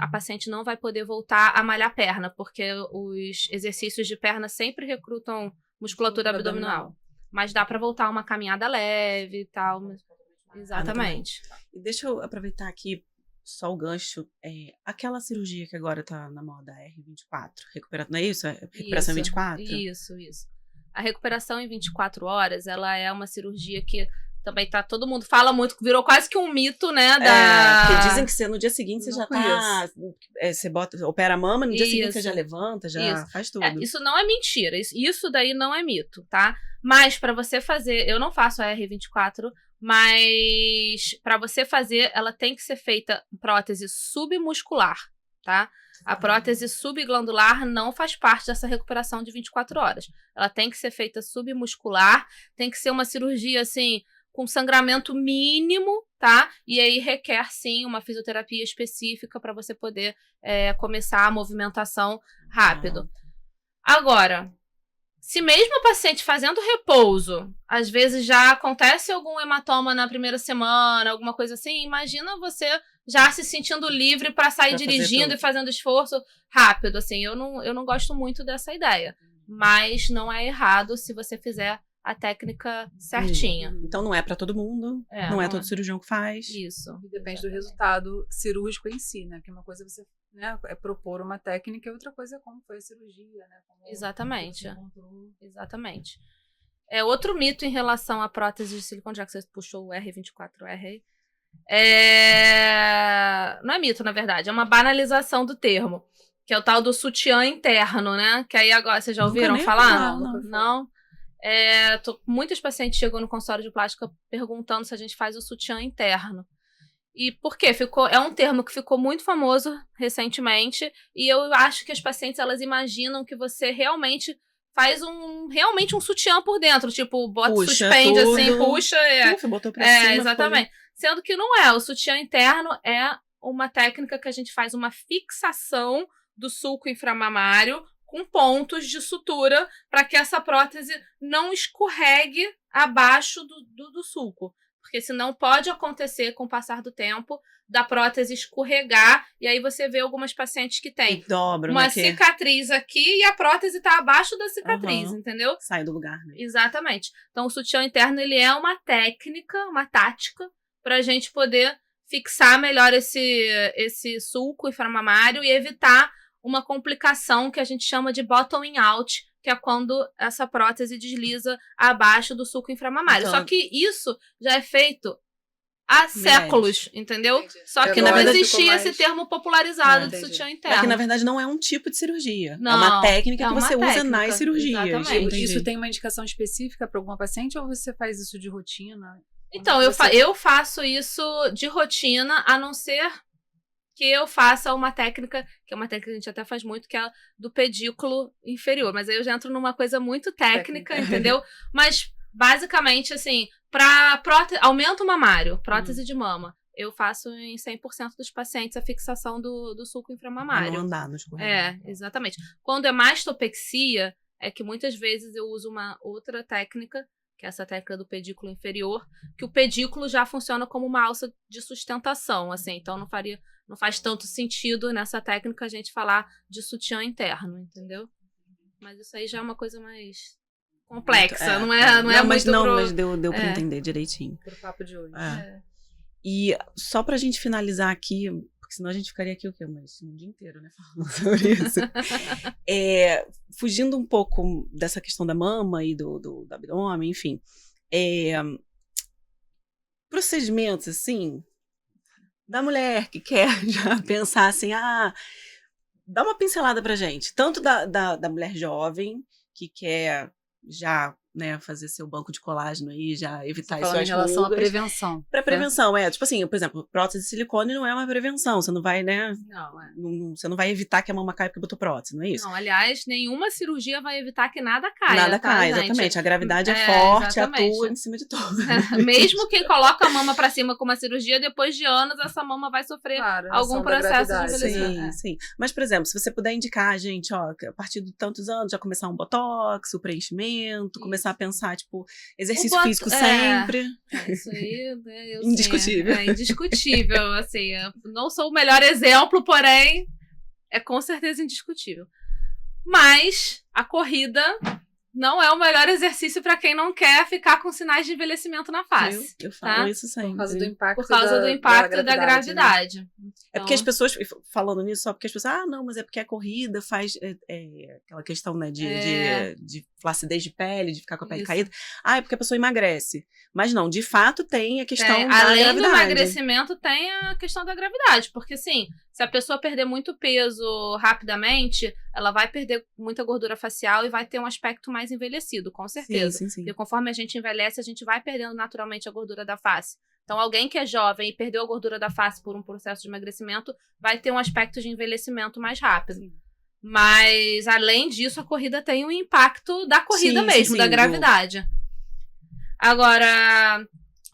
a paciente não vai poder voltar a malhar perna, porque os exercícios de perna sempre recrutam musculatura abdominal. Mas dá para voltar uma caminhada leve e tal. Exatamente. E deixa eu aproveitar aqui só o gancho. Aquela cirurgia que agora tá na moda, R24, não é isso? Recuperação em 24? Isso. A recuperação em 24 horas, ela é uma cirurgia que também todo mundo fala muito, virou quase que um mito, né? Porque dizem que no dia seguinte você já você opera a mama, no dia seguinte você já levanta, já faz tudo. Isso não é mentira, isso daí não é mito, tá? Mas pra você fazer, eu não faço a R24, mas pra você fazer, ela tem que ser feita prótese submuscular, tá? A prótese subglandular não faz parte dessa recuperação de 24 horas. Ela tem que ser feita submuscular, tem que ser uma cirurgia, assim, com sangramento mínimo, tá? E aí requer, sim, uma fisioterapia específica para você poder começar a movimentação rápido. Agora, se mesmo a paciente fazendo repouso, às vezes já acontece algum hematoma na primeira semana, alguma coisa assim, imagina você já se sentindo livre para sair dirigindo e fazendo esforço rápido, assim. Eu não gosto muito dessa ideia, mas não é errado se você fizer a técnica certinha. Então não é para todo mundo, não é todo cirurgião que faz. Isso. E depende do resultado cirúrgico em si, né? Porque uma coisa você propor uma técnica e outra coisa é como foi a cirurgia, né? Exatamente. Outro mito em relação à prótese de silicone, já que você puxou o R24R aí. Não é mito, na verdade, é uma banalização do termo, que é o tal do sutiã interno, né? Que aí agora, vocês já ouviram falar? Não. Muitas pacientes chegam no consultório de plástica perguntando se a gente faz o sutiã interno. E por quê? É um termo que ficou muito famoso recentemente, e eu acho que as pacientes, elas imaginam que você realmente faz um sutiã por dentro, tipo, suspende tudo. Assim, puxa. Botou pra cima, exatamente. Sendo que não é. O sutiã interno é uma técnica que a gente faz uma fixação do sulco inframamário com pontos de sutura para que essa prótese não escorregue abaixo do sulco. Porque senão pode acontecer, com o passar do tempo, da prótese escorregar, e aí você vê algumas pacientes que têm uma cicatriz aqui e a prótese está abaixo da cicatriz, entendeu? Sai do lugar, né? Exatamente. Então o sutiã interno, ele é uma técnica, uma tática, para a gente poder fixar melhor esse sulco inframamário e evitar uma complicação que a gente chama de bottoming out, que é quando essa prótese desliza abaixo do sulco inframamário. Só que isso já é feito há séculos, entendeu? Entendi. Só que não existia esse termo popularizado de sutiã interno. É que, na verdade, não é um tipo de cirurgia. Não, é uma técnica que você usa nas cirurgias. Exatamente. Isso tem uma indicação específica para alguma paciente ou você faz isso de rotina? Então, eu faço isso de rotina, a não ser que eu faça uma técnica, que é uma técnica que a gente até faz muito, que é do pedículo inferior. Mas aí eu já entro numa coisa muito técnica. Entendeu? Mas, basicamente, assim, para aumento mamário, prótese de mama, eu faço em 100% dos pacientes a fixação do sulco Pra inframamário. não andar no escorrego. Exatamente. Quando é mastopexia, é que muitas vezes eu uso uma outra técnica, que é essa técnica do pedículo inferior, que o pedículo já funciona como uma alça de sustentação, assim, então não faz tanto sentido nessa técnica a gente falar de sutiã interno, entendeu? Mas isso aí já é uma coisa mais complexa, não é mas muito mas deu pra entender direitinho. Pro papo de hoje. E só pra gente finalizar aqui, porque senão a gente ficaria aqui o quê? Um dia inteiro, né? Falando sobre isso. Fugindo um pouco dessa questão da mama e do abdômen, enfim. Procedimentos, assim, da mulher que quer já pensar assim, dá uma pincelada pra gente. Tanto da mulher jovem que quer já, né, fazer seu banco de colágeno aí, já evitar as suas em relação à rugas. prevenção. Pra prevenção, tipo assim, por exemplo, prótese de silicone não é uma prevenção, você não vai, né, você não vai evitar que a mama caia porque botou prótese, não é isso? Não, aliás, nenhuma cirurgia vai evitar que nada caia. Nada cai, gente? exatamente, a gravidade é forte, exatamente. atua em cima de tudo. Mesmo quem coloca a mama pra cima com uma cirurgia, depois de anos, essa mama vai sofrer algum processo de envelhecimento. Sim. Mas, por exemplo, se você puder indicar, gente, a partir de tantos anos, já começar um botox, o preenchimento, começar a pensar, tipo, exercício físico sempre. Isso aí, né, indiscutível. É indiscutível, assim. Eu não sou o melhor exemplo, porém, é com certeza indiscutível. Mas a corrida não é o melhor exercício para quem não quer ficar com sinais de envelhecimento na face. Eu falo isso sempre. Por causa do impacto, da gravidade. Né? É porque as pessoas, falando nisso, só porque as pessoas, não, mas é porque a corrida faz aquela questão, né, de flacidez de pele, de ficar com a pele caída. É porque a pessoa emagrece. Mas não, de fato tem a questão da além gravidade. do emagrecimento, tem a questão da gravidade. Porque, assim, se a pessoa perder muito peso rapidamente, ela vai perder muita gordura facial e vai ter um aspecto mais envelhecido, com certeza. Sim. Porque conforme a gente envelhece, a gente vai perdendo naturalmente a gordura da face. Então, alguém que é jovem e perdeu a gordura da face por um processo de emagrecimento, vai ter um aspecto de envelhecimento mais rápido. Sim. Mas, além disso, a corrida tem um impacto da corrida mesmo, da gravidade. Agora,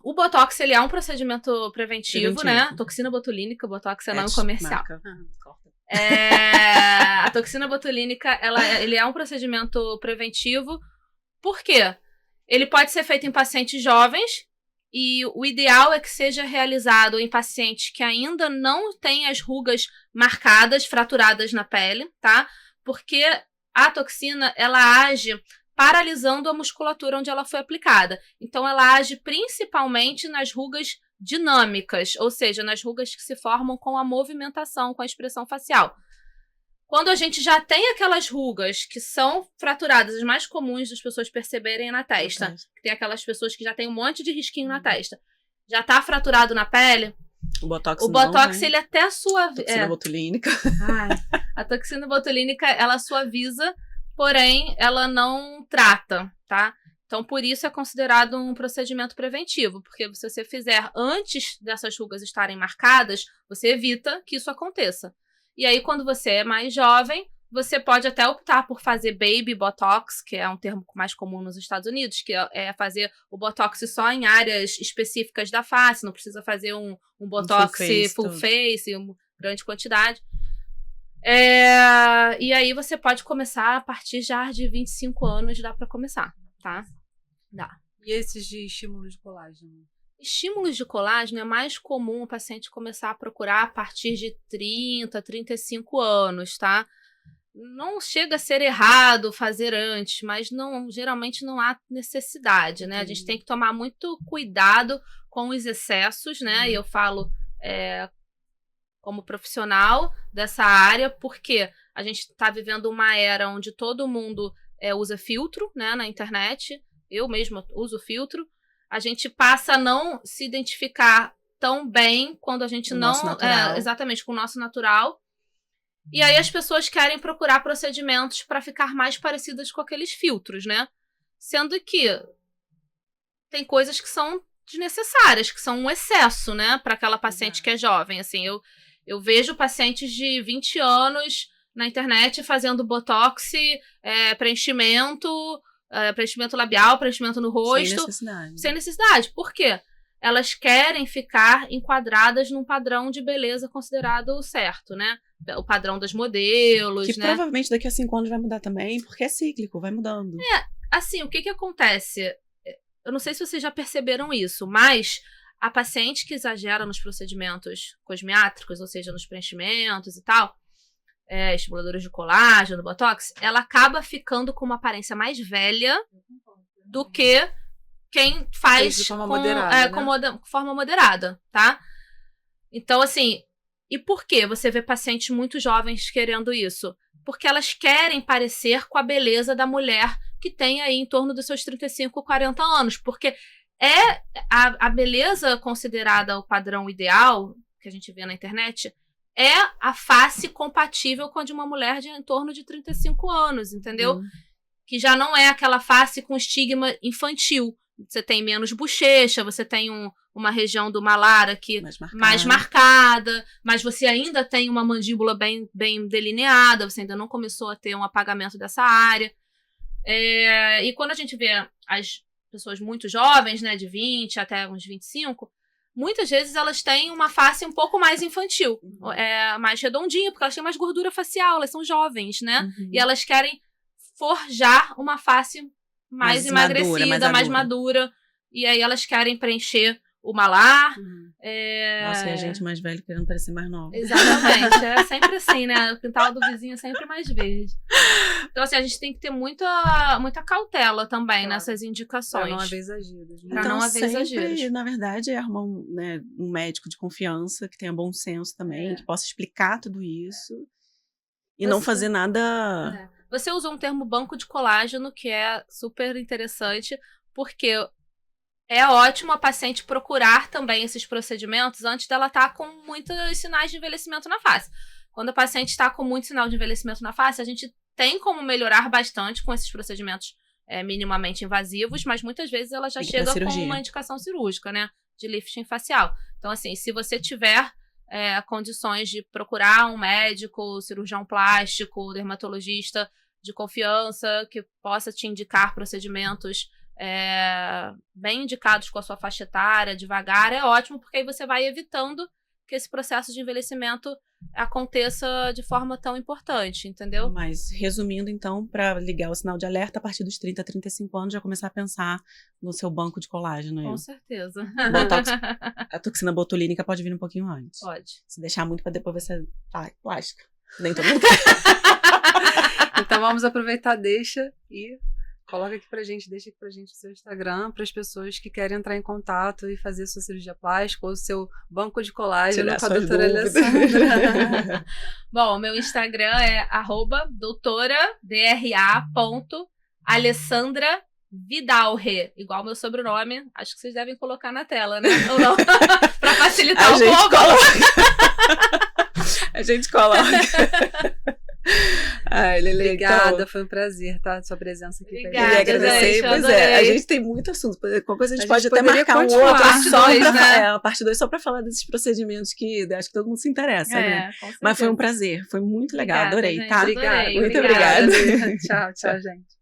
o Botox, ele é um procedimento preventivo, né? Toxina botulínica, Botox é nome comercial. A toxina botulínica, ele é um procedimento preventivo. Por quê? Ele pode ser feito em pacientes jovens e o ideal é que seja realizado em pacientes que ainda não têm as rugas marcadas, fraturadas na pele, tá? Porque a toxina, ela age paralisando a musculatura onde ela foi aplicada. Então, ela age principalmente nas rugas dinâmicas, ou seja, nas rugas que se formam com a movimentação, com a expressão facial. Quando a gente já tem aquelas rugas que são fraturadas, as mais comuns das pessoas perceberem na testa, que tem aquelas pessoas que já tem um monte de risquinho na testa, já tá fraturado na pele, o Botox ele até suaviza. Toxina botulínica. A toxina botulínica, ela suaviza, porém, ela não trata, tá? Então, por isso é considerado um procedimento preventivo, porque se você fizer antes dessas rugas estarem marcadas, você evita que isso aconteça. E aí, quando você é mais jovem, você pode até optar por fazer Baby Botox, que é um termo mais comum nos Estados Unidos, que é fazer o Botox só em áreas específicas da face, não precisa fazer um Botox full face, uma grande quantidade. E aí você pode começar a partir já de 25 anos, dá pra começar, tá? Dá. E esses de estímulo de colágeno? Estímulos de colágeno é mais comum o paciente começar a procurar a partir de 30, 35 anos, tá? Não chega a ser errado fazer antes, mas geralmente não há necessidade, né? A gente tem que tomar muito cuidado com os excessos, né? E eu falo como profissional dessa área, porque a gente está vivendo uma era onde todo mundo usa filtro, né, na internet. Eu mesma uso filtro. A gente passa a não se identificar tão bem quando a gente exatamente, com o nosso natural. E aí as pessoas querem procurar procedimentos para ficar mais parecidas com aqueles filtros, né? Sendo que tem coisas que são desnecessárias, que são um excesso, né, para aquela paciente que é jovem. Assim, eu vejo pacientes de 20 anos na internet fazendo botox, preenchimento labial, preenchimento no rosto. Sem necessidade. Por quê? elas querem ficar enquadradas num padrão de beleza considerado certo, né? O padrão dos modelos, Que né? provavelmente daqui a 5 anos vai mudar também, porque é cíclico, vai mudando. Assim, o que acontece? Eu não sei se vocês já perceberam isso, mas a paciente que exagera nos procedimentos cosmiátricos, ou seja, nos preenchimentos e tal, estimuladores de colágeno, botox, ela acaba ficando com uma aparência mais velha do que quem faz de forma com moderada, né? forma moderada, tá? Então, assim, e por que você vê pacientes muito jovens querendo isso? Porque elas querem parecer com a beleza da mulher que tem aí em torno dos seus 35, 40 anos. Porque a beleza considerada o padrão ideal, que a gente vê na internet, é a face compatível com a de uma mulher de em torno de 35 anos, entendeu? Que já não é aquela face com estigma infantil. Você tem menos bochecha, você tem uma região do malar aqui mais marcada, mas você ainda tem uma mandíbula bem delineada, você ainda não começou a ter um apagamento dessa área. E quando a gente vê as pessoas muito jovens, né, de 20 até uns 25, muitas vezes elas têm uma face um pouco mais infantil, mais redondinha, porque elas têm mais gordura facial, elas são jovens, né? E elas querem forjar uma face mais emagrecida, mais madura. E aí elas querem preencher o malar. Nossa, e a gente mais velho querendo parecer mais nova. Exatamente. É sempre assim, né? O quintal do vizinho é sempre mais verde. Então, assim, a gente tem que ter muita cautela também nessas indicações. Pra não haver exageros. Né? Pra não haver exageros. Na verdade, é arrumar um médico de confiança que tenha bom senso também, que possa explicar tudo isso. E não fazer nada... Você usou um termo banco de colágeno, que é super interessante, porque é ótimo a paciente procurar também esses procedimentos antes dela estar com muitos sinais de envelhecimento na face. Quando a paciente está com muito sinal de envelhecimento na face, a gente tem como melhorar bastante com esses procedimentos minimamente invasivos, mas muitas vezes ela já chega com uma indicação cirúrgica, né? De lifting facial. Então, assim, se você tiver condições de procurar um médico, cirurgião plástico, dermatologista de confiança, que possa te indicar procedimentos bem indicados com a sua faixa etária, devagar, é ótimo, porque aí você vai evitando que esse processo de envelhecimento aconteça de forma tão importante, entendeu? Mas, resumindo, então, para ligar o sinal de alerta, a partir dos 30, 35 anos, já começar a pensar no seu banco de colágeno. Com certeza. Botox, a toxina botulínica pode vir um pouquinho antes. Pode. Se deixar muito para depois você plástica. Nem todo mundo Então vamos aproveitar, deixa e coloca aqui pra gente, deixa aqui pra gente o seu Instagram, para as pessoas que querem entrar em contato e fazer sua cirurgia plástica ou seu banco de colágeno com a doutora Alessandra. Bom, meu Instagram é @doutora_alessandra_vidalre, igual meu sobrenome. Acho que vocês devem colocar na tela, né? Ou não? Pra facilitar um pouco. A gente coloca. Ai, Lelê, obrigada, então, foi um prazer, tá? Sua presença aqui. Obrigada, eu agradecer. gente, Pois a gente tem muito assunto. Qualquer coisa a gente pode até marcar um outro a parte 2 só pra falar desses procedimentos que acho que todo mundo se interessa, né? Mas foi um prazer, foi muito legal, adorei, tá? Obrigada. Muito obrigada. Tchau, gente.